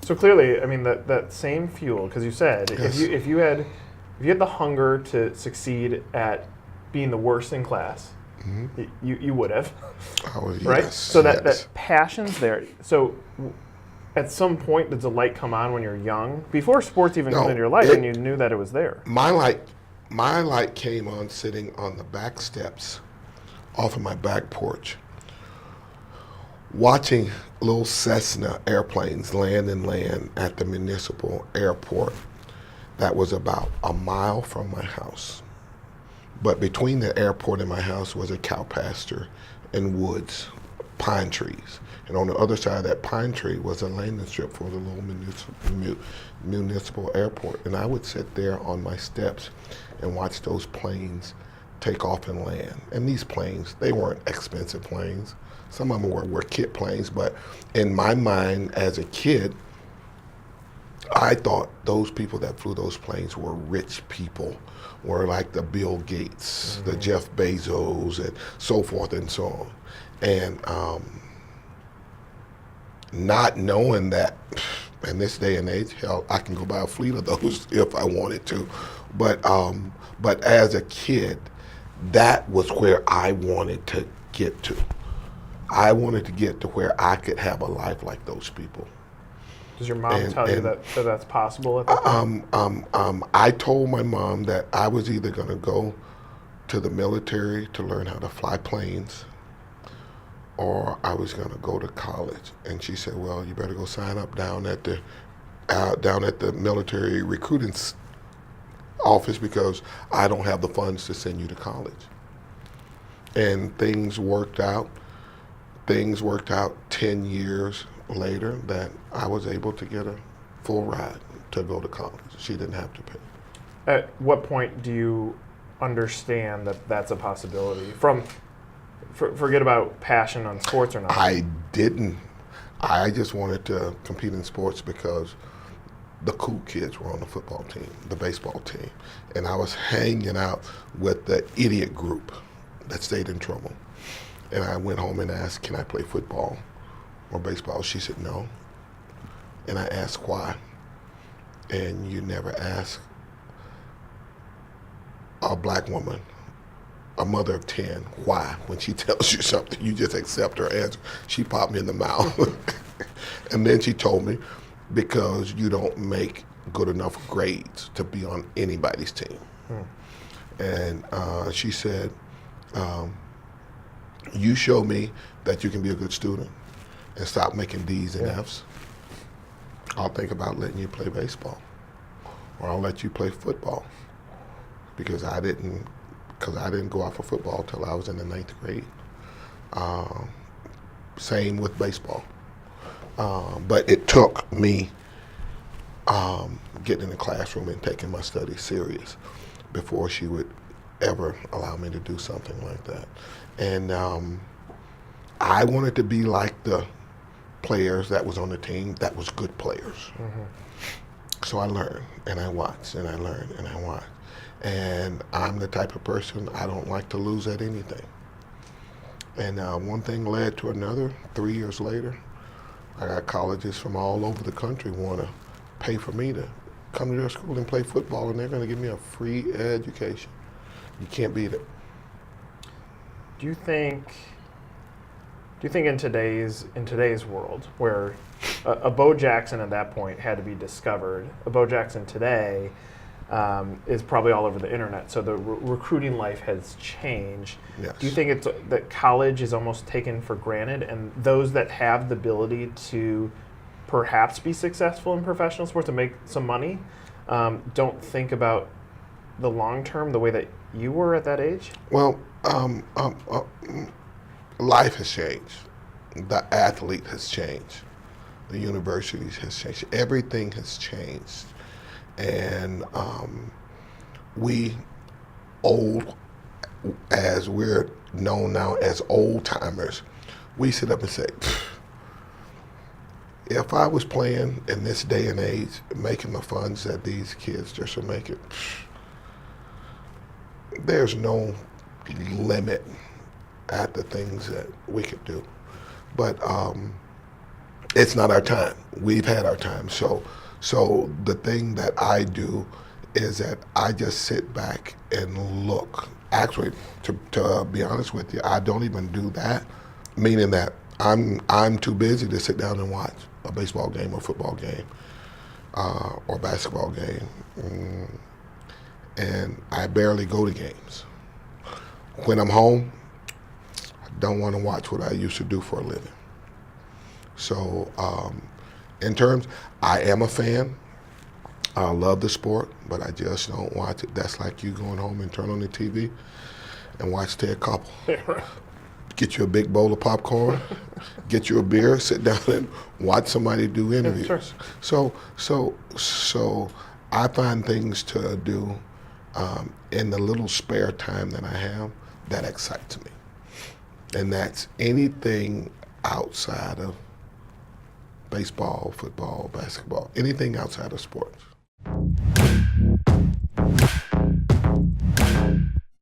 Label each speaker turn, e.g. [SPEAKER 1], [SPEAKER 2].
[SPEAKER 1] So clearly, I mean, that same fuel, because you said
[SPEAKER 2] Yes.
[SPEAKER 1] if you had the hunger to succeed at being the worst in class, you would have,
[SPEAKER 2] Oh,
[SPEAKER 1] right?
[SPEAKER 2] yes,
[SPEAKER 1] So
[SPEAKER 2] yes.
[SPEAKER 1] that passion's there. So at some point, does the light come on when you're young, before sports even
[SPEAKER 2] No,
[SPEAKER 1] come into your life,
[SPEAKER 2] it-
[SPEAKER 1] and you knew that it was there?
[SPEAKER 2] My light came on sitting on the back steps off of my back porch, watching little Cessna airplanes land and land at the municipal airport that was about a mile from my house. But between the airport and my house was a cow pasture and woods, pine trees. And on the other side of that pine tree was a landing strip for the little municipal airport. And I would sit there on my steps and watch those planes take off and land. And these planes, they weren't expensive planes. Some of them were kit planes, but in my mind as a kid, I thought those people that flew those planes were rich people, were like the Bill Gates, the Jeff Bezos, and so forth and so on. And not knowing that in this day and age, hell, I can go buy a fleet of those if I wanted to. But as a kid, that was where I wanted to get to. I wanted to get to where I could have a life like those people.
[SPEAKER 1] Does your mom tell you that that's possible at that point?
[SPEAKER 2] I told my mom that I was either going to go to the military to learn how to fly planes, or I was going to go to college. And she said, "Well, you better go sign up down at the military recruiting office because I don't have the funds to send you to college." And things worked out. 10 years later that I was able to get a full ride to go to college. She didn't have to pay.
[SPEAKER 1] At what point do you understand that that's a possibility? Forget about passion on sports or not.
[SPEAKER 2] I didn't. I just wanted to compete in sports because the cool kids were on the football team, the baseball team, and I was hanging out with the idiot group that stayed in trouble. And I went home and asked, "Can I play football or baseball?" She said no. And I asked why. And you never ask a black woman, a mother of 10, why. When she tells you something, you just accept her answer. She popped me in the mouth. And then she told me, because you don't make good enough grades to be on anybody's team. And she said, you show me that you can be a good student and stop making D's and F's, I'll think about letting you play baseball, or I'll let you play football, because I didn't go out for football till I was in the 9th grade. Same with baseball. But it took me getting in the classroom and taking my studies serious before she would ever allow me to do something like that. And I wanted to be like the players that was on the team that was good players. So I learned, and I watched, and I learned, and I watched. And I'm the type of person, I don't like to lose at anything. And one thing led to another. 3 years later, I got colleges from all over the country want to pay for me to come to their school and play football, and they're going to give me a free education. You can't beat it.
[SPEAKER 1] Do you think in today's world, where a Bo Jackson at that point had to be discovered, a Bo Jackson today is probably all over the internet, so the recruiting life has changed.
[SPEAKER 2] Yes.
[SPEAKER 1] Do you think it's that college is almost taken for granted, and those that have the ability to perhaps be successful in professional sports and make some money don't think about the long term the way that you were at that age?
[SPEAKER 2] Well, life has changed. The athlete has changed. The universities has changed. Everything has changed. And we old, as we're known now as old timers, we sit up and say, if I was playing in this day and age, making the funds that these kids just are making, there's no limit at the things that we could do. But It's not our time. We've had our time. So the thing that I do is that I just sit back and look. Actually, to be honest with you, I don't even do that, meaning that I'm too busy to sit down and watch a baseball game or football game or basketball game, and I barely go to games. When I'm home, I don't want to watch what I used to do for a living. So, in terms, I am a fan. I love the sport, but I just don't watch it. That's like you going home and turn on the TV and watch Ted Koppel. Get you a big bowl of popcorn, get you a beer, sit down and watch somebody do interviews.
[SPEAKER 1] Sure.
[SPEAKER 2] So I find things to do in the little spare time that I have that excites me, and that's anything outside of baseball, football, basketball, anything outside of sports.